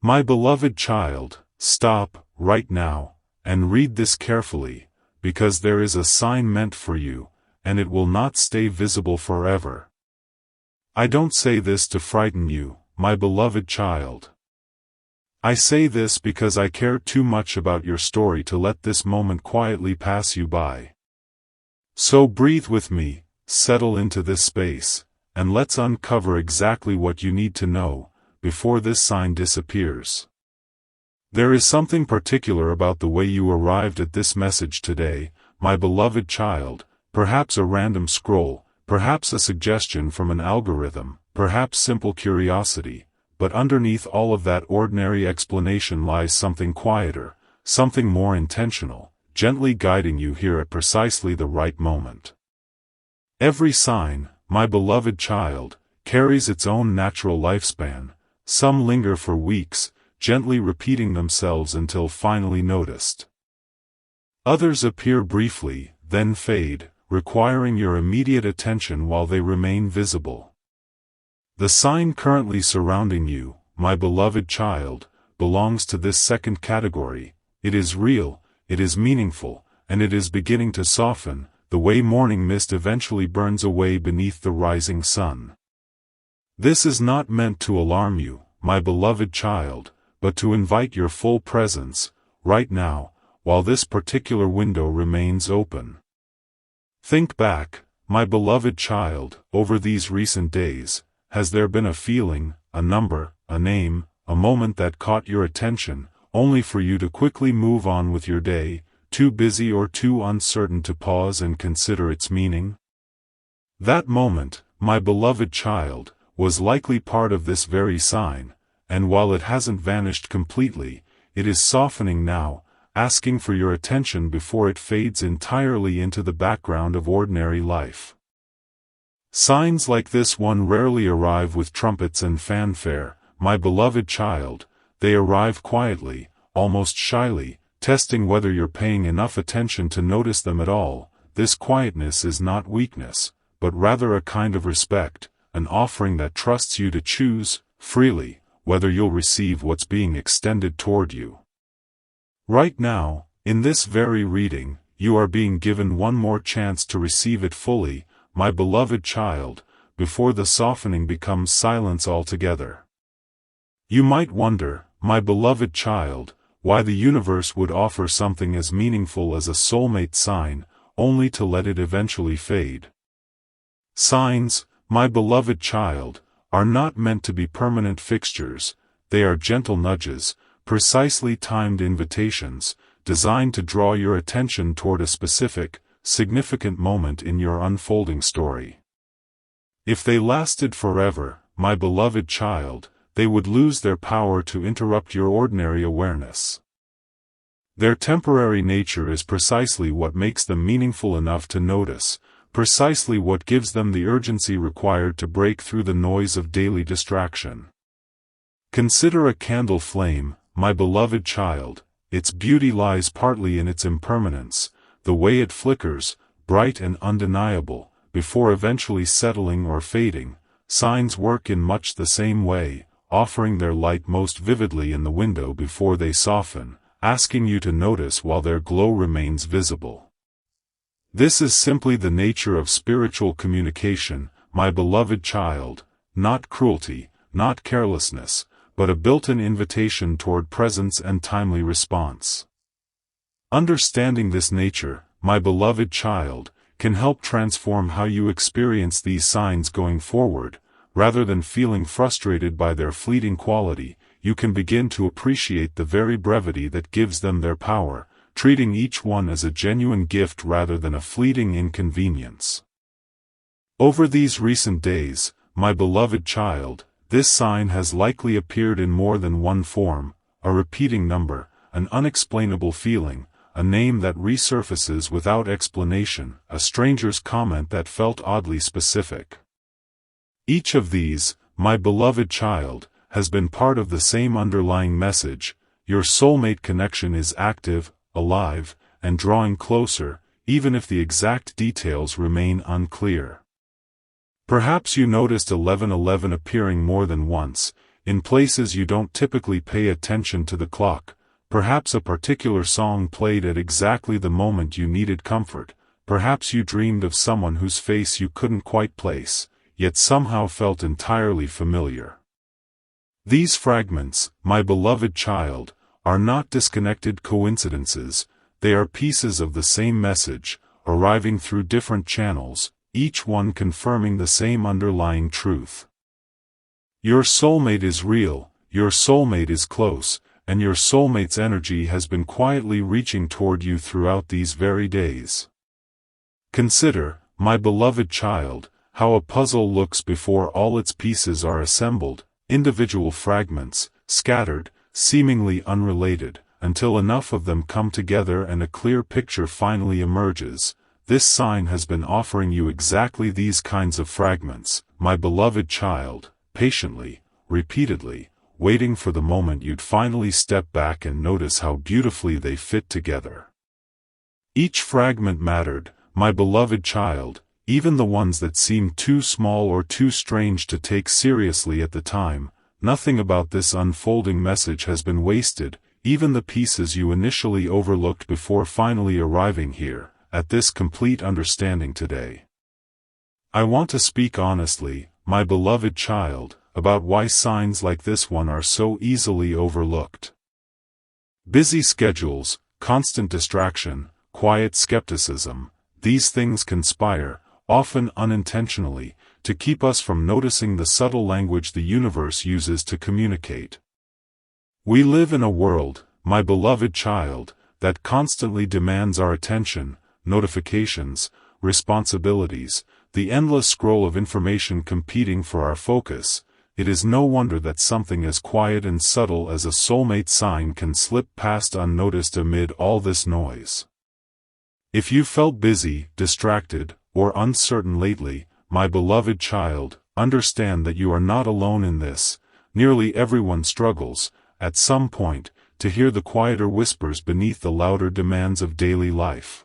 My beloved child, stop, right now, and read this carefully, because there is a sign meant for you, and it will not stay visible forever. I don't say this to frighten you, my beloved child. I say this because I care too much about your story to let this moment quietly pass you by. So breathe with me, settle into this space, and let's uncover exactly what you need to know, before this sign disappears. There is something particular about the way you arrived at this message today, my beloved child, perhaps a random scroll, perhaps a suggestion from an algorithm, perhaps simple curiosity, but underneath all of that ordinary explanation lies something quieter, something more intentional, gently guiding you here at precisely the right moment. Every sign, my beloved child, carries its own natural lifespan. Some linger for weeks, gently repeating themselves until finally noticed. Others appear briefly, then fade, requiring your immediate attention while they remain visible. The sign currently surrounding you, my beloved child, belongs to this second category. It is real, it is meaningful, and it is beginning to soften, the way morning mist eventually burns away beneath the rising sun. This is not meant to alarm you, my beloved child, but to invite your full presence, right now, while this particular window remains open. Think back, my beloved child, over these recent days. Has there been a feeling, a number, a name, a moment that caught your attention, only for you to quickly move on with your day, too busy or too uncertain to pause and consider its meaning? That moment, my beloved child, was likely part of this very sign, and while it hasn't vanished completely, it is softening now, asking for your attention before it fades entirely into the background of ordinary life. Signs like this one rarely arrive with trumpets and fanfare, my beloved child. They arrive quietly, almost shyly, testing whether you're paying enough attention to notice them at all. This quietness is not weakness, but rather a kind of respect, an offering that trusts you to choose, freely, whether you'll receive what's being extended toward you. Right now, in this very reading, you are being given one more chance to receive it fully, my beloved child, before the softening becomes silence altogether. You might wonder, my beloved child, why the universe would offer something as meaningful as a soulmate sign, only to let it eventually fade. Signs, my beloved child, are not meant to be permanent fixtures. They are gentle nudges, precisely timed invitations, designed to draw your attention toward a specific, significant moment in your unfolding story. If they lasted forever, my beloved child, they would lose their power to interrupt your ordinary awareness. Their temporary nature is precisely what makes them meaningful enough to notice, precisely what gives them the urgency required to break through the noise of daily distraction. Consider a candle flame, my beloved child. Its beauty lies partly in its impermanence, the way it flickers, bright and undeniable, before eventually settling or fading. Signs work in much the same way, offering their light most vividly in the window before they soften, asking you to notice while their glow remains visible. This is simply the nature of spiritual communication, my beloved child, not cruelty, not carelessness, but a built-in invitation toward presence and timely response. Understanding this nature, my beloved child, can help transform how you experience these signs going forward. Rather than feeling frustrated by their fleeting quality, you can begin to appreciate the very brevity that gives them their power, treating each one as a genuine gift rather than a fleeting inconvenience. Over these recent days, my beloved child, this sign has likely appeared in more than one form: a repeating number, an unexplainable feeling, a name that resurfaces without explanation, a stranger's comment that felt oddly specific. Each of these, my beloved child, has been part of the same underlying message: your soulmate connection is active, alive, and drawing closer, even if the exact details remain unclear. Perhaps you noticed 1111 appearing more than once. in places you don't typically pay attention to the clock. Perhaps a particular song played at exactly the moment you needed comfort. Perhaps you dreamed of someone whose face you couldn't quite place, yet somehow felt entirely familiar. These fragments, my beloved child, are not disconnected coincidences. They are pieces of the same message, arriving through different channels, each one confirming the same underlying truth. Your soulmate is real, your soulmate is close, and your soulmate's energy has been quietly reaching toward you throughout these very days. Consider, my beloved child, how a puzzle looks before all its pieces are assembled, individual fragments, scattered, seemingly unrelated, until enough of them come together and a clear picture finally emerges. This sign has been offering you exactly these kinds of fragments, my beloved child, patiently, repeatedly, waiting for the moment you'd finally step back and notice how beautifully they fit together. Each fragment mattered, my beloved child, even the ones that seemed too small or too strange to take seriously at the time. Nothing about this unfolding message has been wasted, even the pieces you initially overlooked before finally arriving here, at this complete understanding today. I want to speak honestly, my beloved child, about why signs like this one are so easily overlooked. Busy schedules, constant distraction, quiet skepticism, these things conspire, often unintentionally, to keep us from noticing the subtle language the universe uses to communicate. We live in a world, my beloved child, that constantly demands our attention, notifications, responsibilities, the endless scroll of information competing for our focus. It is no wonder that something as quiet and subtle as a soulmate sign can slip past unnoticed amid all this noise. If you felt busy, distracted, or uncertain lately, my beloved child, understand that you are not alone in this. Nearly everyone struggles, at some point, to hear the quieter whispers beneath the louder demands of daily life.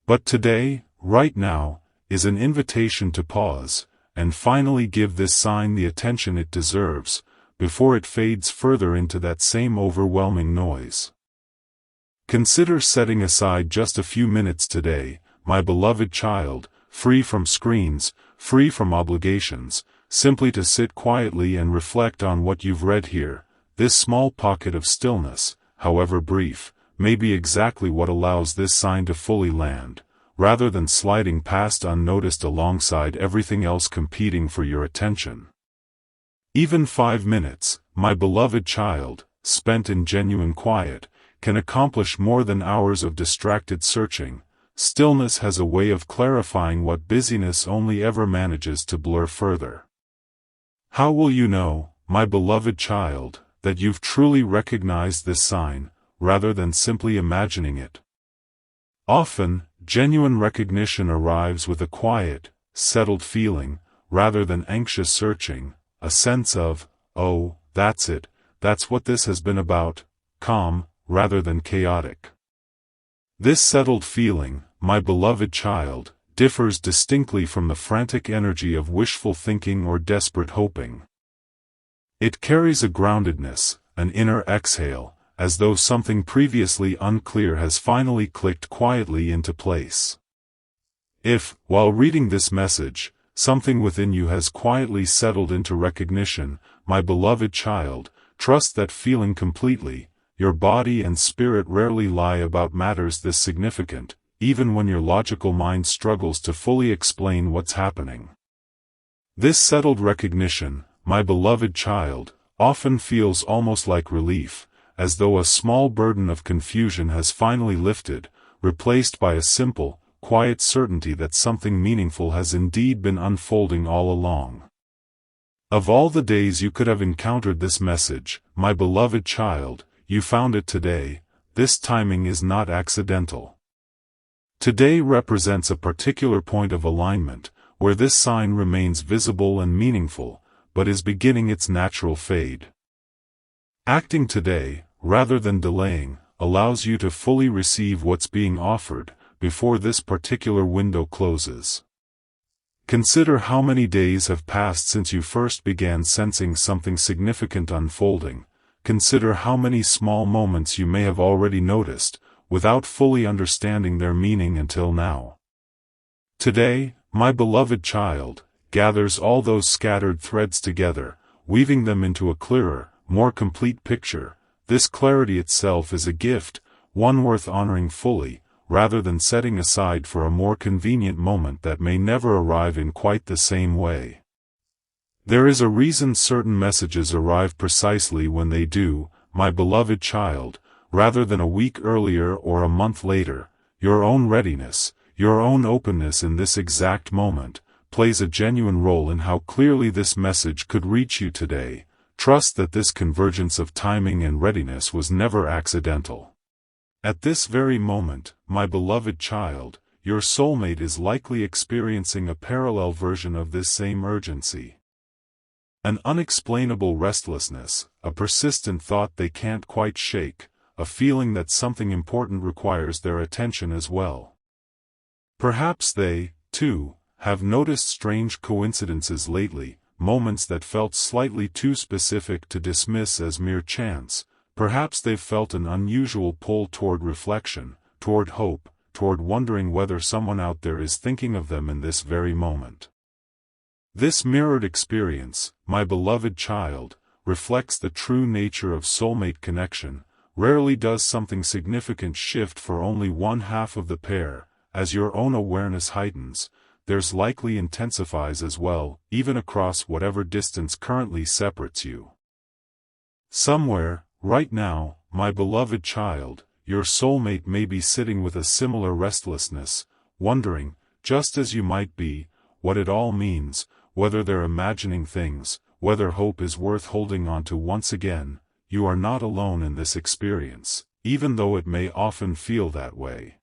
But today, right now, is an invitation to pause, and finally give this sign the attention it deserves, before it fades further into that same overwhelming noise. Consider setting aside just a few minutes today, my beloved child, free from screens, free from obligations, simply to sit quietly and reflect on what you've read here. This small pocket of stillness, however brief, may be exactly what allows this sign to fully land, rather than sliding past unnoticed alongside everything else competing for your attention. Even 5 minutes, my beloved child, spent in genuine quiet, can accomplish more than hours of distracted searching. Stillness has a way of clarifying what busyness only ever manages to blur further. How will you know, my beloved child, that you've truly recognized this sign, rather than simply imagining it? Often, genuine recognition arrives with a quiet, settled feeling, rather than anxious searching, a sense of, oh, that's it, that's what this has been about, calm, rather than chaotic. This settled feeling, my beloved child, differs distinctly from the frantic energy of wishful thinking or desperate hoping. It carries a groundedness, an inner exhale, as though something previously unclear has finally clicked quietly into place. If, while reading this message, something within you has quietly settled into recognition, my beloved child, trust that feeling completely. Your body and spirit rarely lie about matters this significant, even when your logical mind struggles to fully explain what's happening. This settled recognition, my beloved child, often feels almost like relief, as though a small burden of confusion has finally lifted, replaced by a simple, quiet certainty that something meaningful has indeed been unfolding all along. Of all the days you could have encountered this message, my beloved child, you found it today. This timing is not accidental. Today represents a particular point of alignment, where this sign remains visible and meaningful, but is beginning its natural fade. Acting today, rather than delaying, allows you to fully receive what's being offered, before this particular window closes. Consider how many days have passed since you first began sensing something significant unfolding. Consider how many small moments you may have already noticed, without fully understanding their meaning until now. Today, my beloved child, gathers all those scattered threads together, weaving them into a clearer, more complete picture. This clarity itself is a gift, one worth honoring fully, rather than setting aside for a more convenient moment that may never arrive in quite the same way. There is a reason certain messages arrive precisely when they do, my beloved child, rather than a week earlier or a month later. Your own readiness, your own openness in this exact moment, plays a genuine role in how clearly this message could reach you today. Trust that this convergence of timing and readiness was never accidental. At this very moment, my beloved child, your soulmate is likely experiencing a parallel version of this same urgency. An unexplainable restlessness, a persistent thought they can't quite shake, a feeling that something important requires their attention as well. Perhaps they, too, have noticed strange coincidences lately, moments that felt slightly too specific to dismiss as mere chance. Perhaps they've felt an unusual pull toward reflection, toward hope, toward wondering whether someone out there is thinking of them in this very moment. This mirrored experience, my beloved child, reflects the true nature of soulmate connection. Rarely does something significant shift for only one half of the pair. As your own awareness heightens, theirs likely intensifies as well, even across whatever distance currently separates you. Somewhere, right now, my beloved child, your soulmate may be sitting with a similar restlessness, wondering, just as you might be, what it all means, whether they're imagining things, whether hope is worth holding on to once again. You are not alone in this experience, even though it may often feel that way.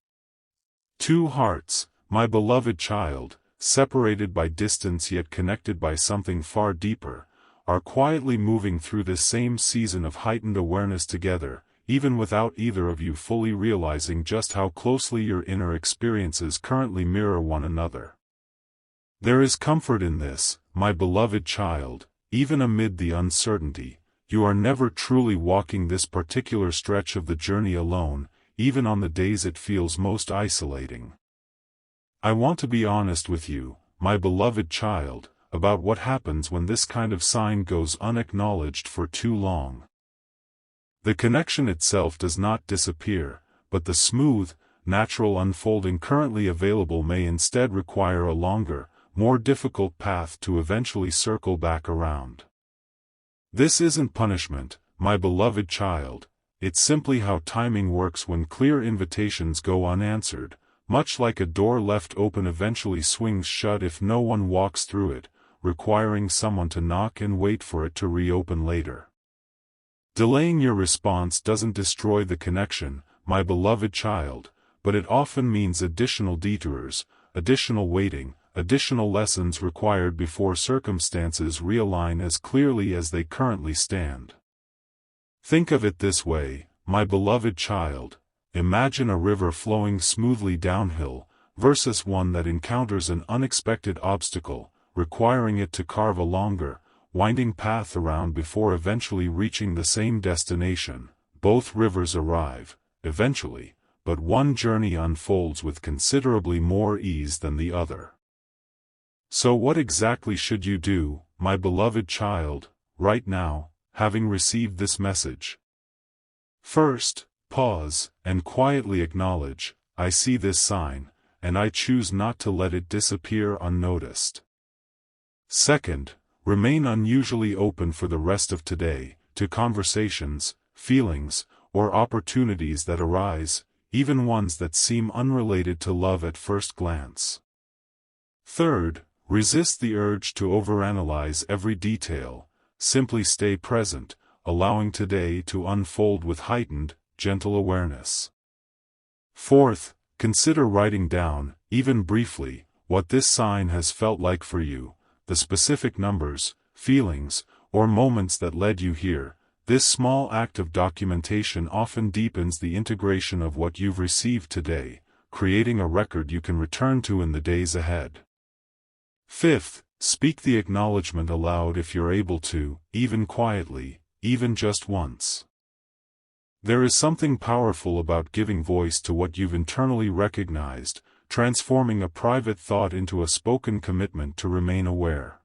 Two hearts, my beloved child, separated by distance yet connected by something far deeper, are quietly moving through this same season of heightened awareness together, even without either of you fully realizing just how closely your inner experiences currently mirror one another. There is comfort in this, my beloved child, even amid the uncertainty. You are never truly walking this particular stretch of the journey alone, even on the days it feels most isolating. I want to be honest with you, my beloved child, about what happens when this kind of sign goes unacknowledged for too long. The connection itself does not disappear, but the smooth, natural unfolding currently available may instead require a longer, more difficult path to eventually circle back around. This isn't punishment, my beloved child, it's simply how timing works when clear invitations go unanswered, much like a door left open eventually swings shut if no one walks through it, requiring someone to knock and wait for it to reopen later. Delaying your response doesn't destroy the connection, my beloved child, but it often means additional detours, additional waiting, additional lessons required before circumstances realign as clearly as they currently stand. Think of it this way, my beloved child, imagine a river flowing smoothly downhill, versus one that encounters an unexpected obstacle, requiring it to carve a longer, winding path around before eventually reaching the same destination. Both rivers arrive, eventually, but one journey unfolds with considerably more ease than the other. So what exactly should you do, my beloved child, right now, having received this message? First, pause, and quietly acknowledge, I see this sign, and I choose not to let it disappear unnoticed. Second, remain unusually open for the rest of today, to conversations, feelings, or opportunities that arise, even ones that seem unrelated to love at first glance. Third, resist the urge to overanalyze every detail, simply stay present, allowing today to unfold with heightened, gentle awareness. Fourth, consider writing down, even briefly, what this sign has felt like for you, the specific numbers, feelings, or moments that led you here. This small act of documentation often deepens the integration of what you've received today, creating a record you can return to in the days ahead. Fifth, speak the acknowledgement aloud if you're able to, even quietly, even just once. There is something powerful about giving voice to what you've internally recognized, transforming a private thought into a spoken commitment to remain aware.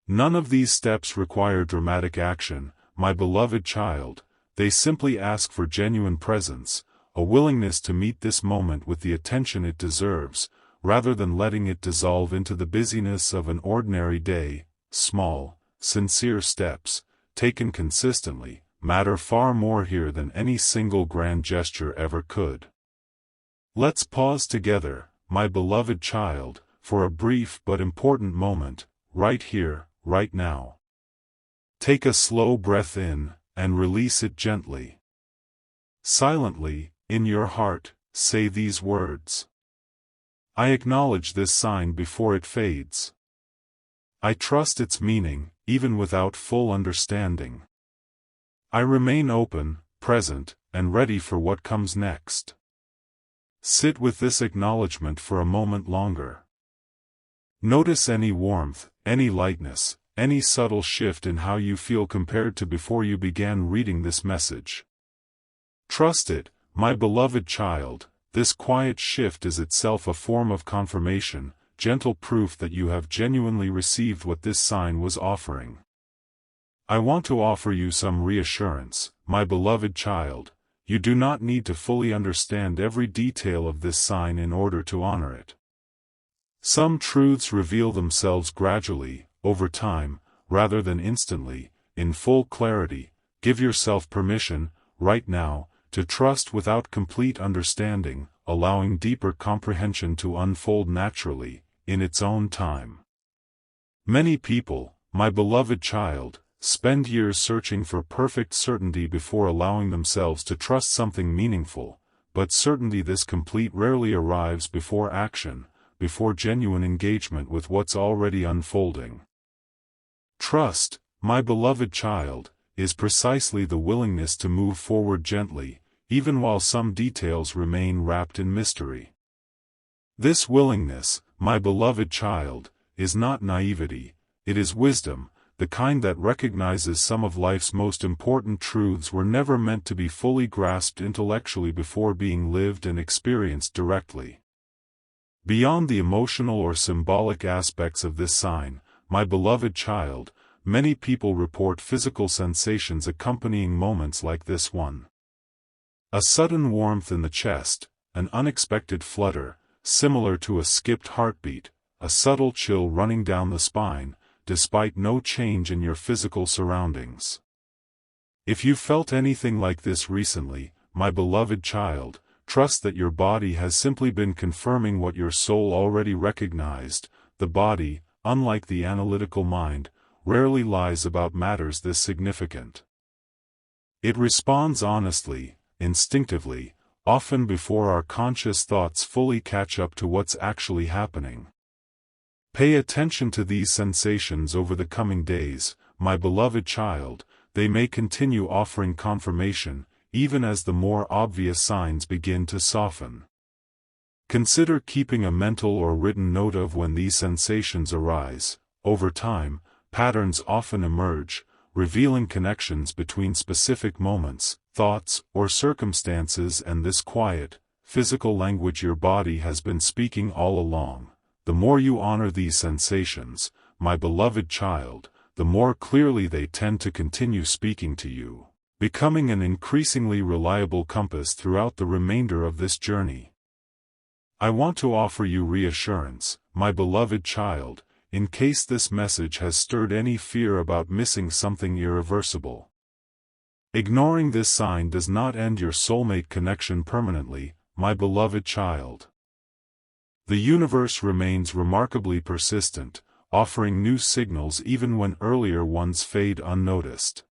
None of these steps require dramatic action, my beloved child. They simply ask for genuine presence, a willingness to meet this moment with the attention it deserves, rather than letting it dissolve into the busyness of an ordinary day. Small, sincere steps, taken consistently, matter far more here than any single grand gesture ever could. Let's pause together, my beloved child, for a brief but important moment, right here, right now. Take a slow breath in, and release it gently. Silently, in your heart, say these words. I acknowledge this sign before it fades. I trust its meaning, even without full understanding. I remain open, present, and ready for what comes next. Sit with this acknowledgement for a moment longer. Notice any warmth, any lightness, any subtle shift in how you feel compared to before you began reading this message. Trust it, my beloved child. This quiet shift is itself a form of confirmation, gentle proof that you have genuinely received what this sign was offering. I want to offer you some reassurance, my beloved child. You do not need to fully understand every detail of this sign in order to honor it. Some truths reveal themselves gradually, over time, rather than instantly, in full clarity. Give yourself permission, right now, to trust without complete understanding, allowing deeper comprehension to unfold naturally, in its own time. Many people, my beloved child, spend years searching for perfect certainty before allowing themselves to trust something meaningful, but certainty this complete rarely arrives before action, before genuine engagement with what's already unfolding. Trust, my beloved child, is precisely the willingness to move forward gently, even while some details remain wrapped in mystery. This willingness, my beloved child, is not naivety, it is wisdom, the kind that recognizes some of life's most important truths were never meant to be fully grasped intellectually before being lived and experienced directly. Beyond the emotional or symbolic aspects of this sign, my beloved child, many people report physical sensations accompanying moments like this one. A sudden warmth in the chest, an unexpected flutter, similar to a skipped heartbeat, a subtle chill running down the spine, despite no change in your physical surroundings. If you felt anything like this recently, my beloved child, trust that your body has simply been confirming what your soul already recognized. The body, unlike the analytical mind, rarely lies about matters this significant. It responds honestly, instinctively, often before our conscious thoughts fully catch up to what's actually happening. Pay attention to these sensations over the coming days, my beloved child. They may continue offering confirmation, even as the more obvious signs begin to soften. Consider keeping a mental or written note of when these sensations arise. Over time, patterns often emerge, revealing connections between specific moments, thoughts, or circumstances and this quiet, physical language your body has been speaking all along. The more you honor these sensations, my beloved child, the more clearly they tend to continue speaking to you, becoming an increasingly reliable compass throughout the remainder of this journey. I want to offer you reassurance, my beloved child, in case this message has stirred any fear about missing something irreversible. Ignoring this sign does not end your soulmate connection permanently, my beloved child. The universe remains remarkably persistent, offering new signals even when earlier ones fade unnoticed.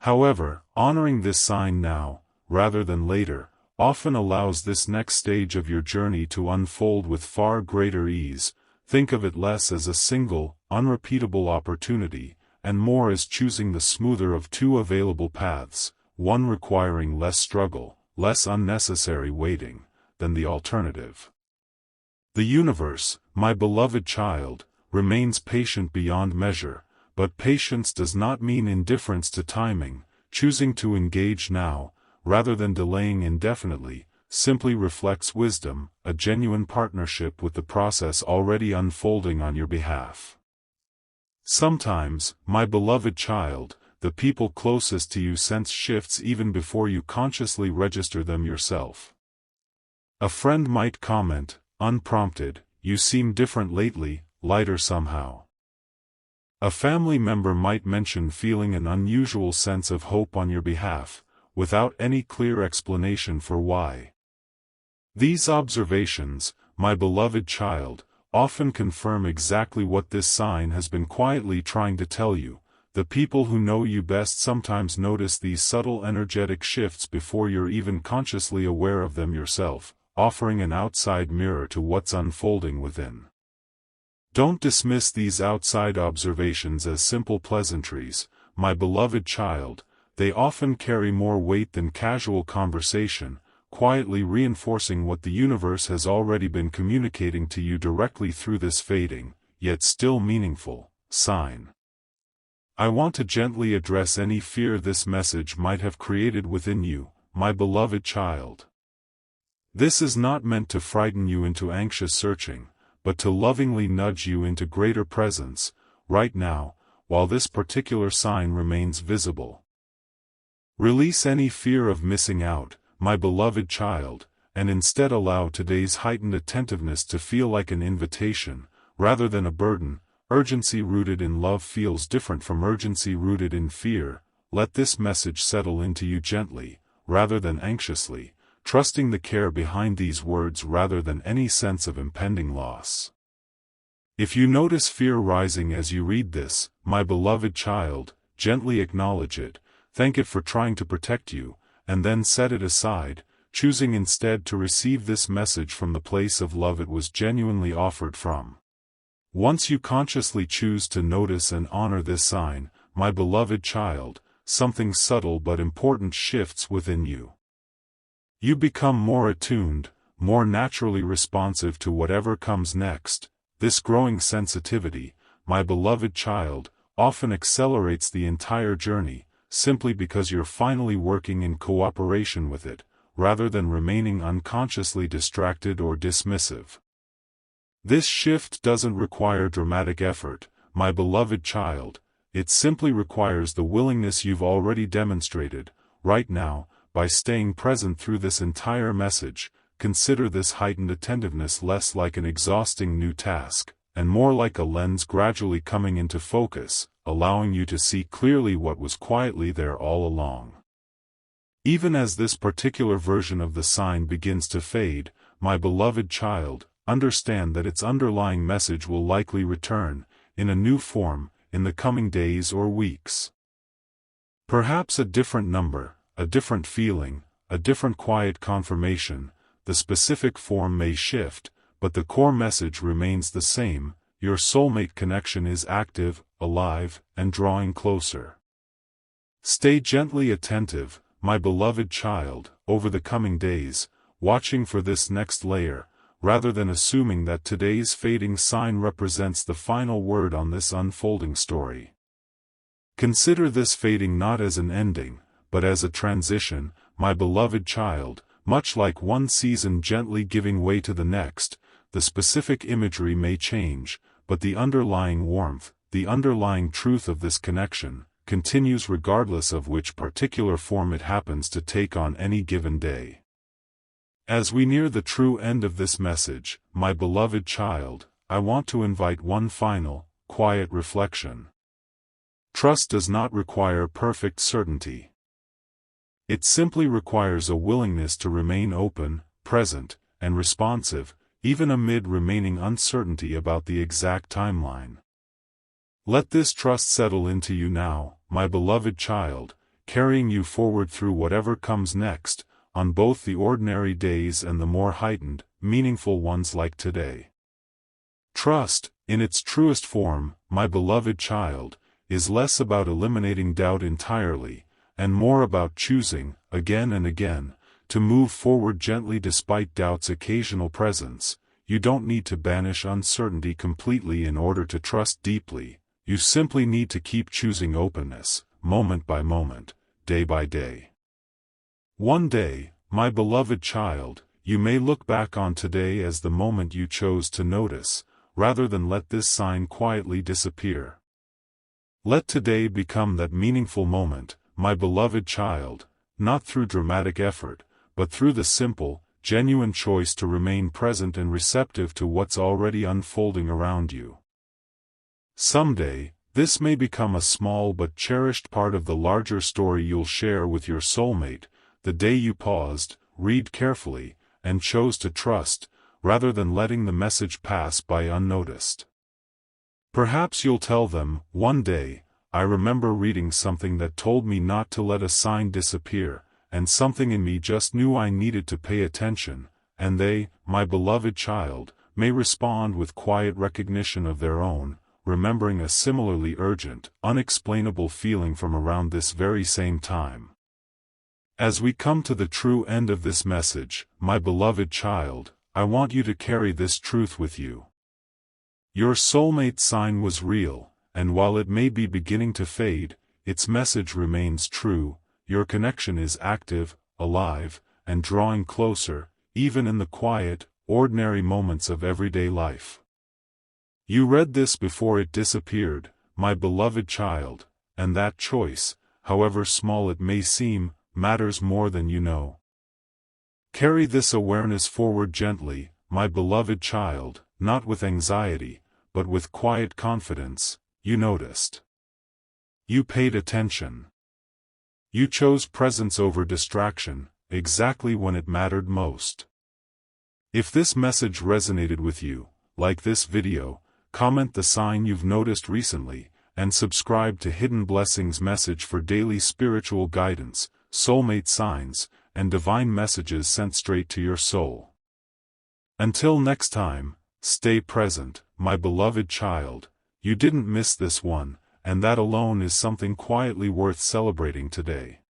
However, honoring this sign now, rather than later, often allows this next stage of your journey to unfold with far greater ease. Think of it less as a single, unrepeatable opportunity, and more as choosing the smoother of two available paths, one requiring less struggle, less unnecessary waiting, than the alternative. The universe, my beloved child, remains patient beyond measure, but patience does not mean indifference to timing. Choosing to engage now, rather than delaying indefinitely, simply reflects wisdom, a genuine partnership with the process already unfolding on your behalf. Sometimes, my beloved child, the people closest to you sense shifts even before you consciously register them yourself. A friend might comment, unprompted, "You seem different lately, lighter somehow." A family member might mention feeling an unusual sense of hope on your behalf, without any clear explanation for why. These observations, my beloved child, often confirm exactly what this sign has been quietly trying to tell you. The people who know you best sometimes notice these subtle energetic shifts before you're even consciously aware of them yourself, offering an outside mirror to what's unfolding within. Don't dismiss these outside observations as simple pleasantries, my beloved child. They often carry more weight than casual conversation, quietly reinforcing what the universe has already been communicating to you directly through this fading, yet still meaningful, sign. I want to gently address any fear this message might have created within you, my beloved child. This is not meant to frighten you into anxious searching, but to lovingly nudge you into greater presence, right now, while this particular sign remains visible. Release any fear of missing out, my beloved child, and instead allow today's heightened attentiveness to feel like an invitation, rather than a burden. Urgency rooted in love feels different from urgency rooted in fear. Let this message settle into you gently, rather than anxiously, trusting the care behind these words rather than any sense of impending loss. If you notice fear rising as you read this, my beloved child, gently acknowledge it, thank it for trying to protect you, and then set it aside, choosing instead to receive this message from the place of love it was genuinely offered from. Once you consciously choose to notice and honor this sign, my beloved child, something subtle but important shifts within you. You become more attuned, more naturally responsive to whatever comes next. This growing sensitivity, my beloved child, often accelerates the entire journey, simply because you're finally working in cooperation with it, rather than remaining unconsciously distracted or dismissive. This shift doesn't require dramatic effort, my beloved child. It simply requires the willingness you've already demonstrated, right now, by staying present through this entire message. Consider this heightened attentiveness less like an exhausting new task, and more like a lens gradually coming into focus, allowing you to see clearly what was quietly there all along. Even as this particular version of the sign begins to fade, my beloved child, understand that its underlying message will likely return, in a new form, in the coming days or weeks. Perhaps a different number, a different feeling, a different quiet confirmation. The specific form may shift, but the core message remains the same. Your soulmate connection is active, alive, and drawing closer. Stay gently attentive, my beloved child, over the coming days, watching for this next layer, rather than assuming that today's fading sign represents the final word on this unfolding story. Consider this fading not as an ending, but as a transition, my beloved child. Much like one season gently giving way to the next, the specific imagery may change, but the underlying warmth, the underlying truth of this connection, continues regardless of which particular form it happens to take on any given day. As we near the true end of this message, my beloved child, I want to invite one final, quiet reflection. Trust does not require perfect certainty. It simply requires a willingness to remain open, present, and responsive, even amid remaining uncertainty about the exact timeline. Let this trust settle into you now, my beloved child, carrying you forward through whatever comes next, on both the ordinary days and the more heightened, meaningful ones like today. Trust, in its truest form, my beloved child, is less about eliminating doubt entirely, and more about choosing, again and again, to move forward gently despite doubt's occasional presence. You don't need to banish uncertainty completely in order to trust deeply. You simply need to keep choosing openness, moment by moment, day by day. One day, my beloved child, you may look back on today as the moment you chose to notice, rather than let this sign quietly disappear. Let today become that meaningful moment, my beloved child, not through dramatic effort, but through the simple, genuine choice to remain present and receptive to what's already unfolding around you. Someday, this may become a small but cherished part of the larger story you'll share with your soulmate, the day you paused, read carefully, and chose to trust, rather than letting the message pass by unnoticed. Perhaps you'll tell them, one day, I remember reading something that told me not to let a sign disappear, and something in me just knew I needed to pay attention, and they, my beloved child, may respond with quiet recognition of their own, remembering a similarly urgent, unexplainable feeling from around this very same time. As we come to the true end of this message, my beloved child, I want you to carry this truth with you. Your soulmate sign was real, and while it may be beginning to fade, its message remains true. Your connection is active, alive, and drawing closer, even in the quiet, ordinary moments of everyday life. You read this before it disappeared, my beloved child, and that choice, however small it may seem, matters more than you know. Carry this awareness forward gently, my beloved child, not with anxiety, but with quiet confidence. You noticed. You paid attention. You chose presence over distraction, exactly when it mattered most. If this message resonated with you, like this video, comment the sign you've noticed recently, and subscribe to Hidden Blessings Message for daily spiritual guidance, soulmate signs, and divine messages sent straight to your soul. Until next time, stay present, my beloved child. You didn't miss this one, and that alone is something quietly worth celebrating today.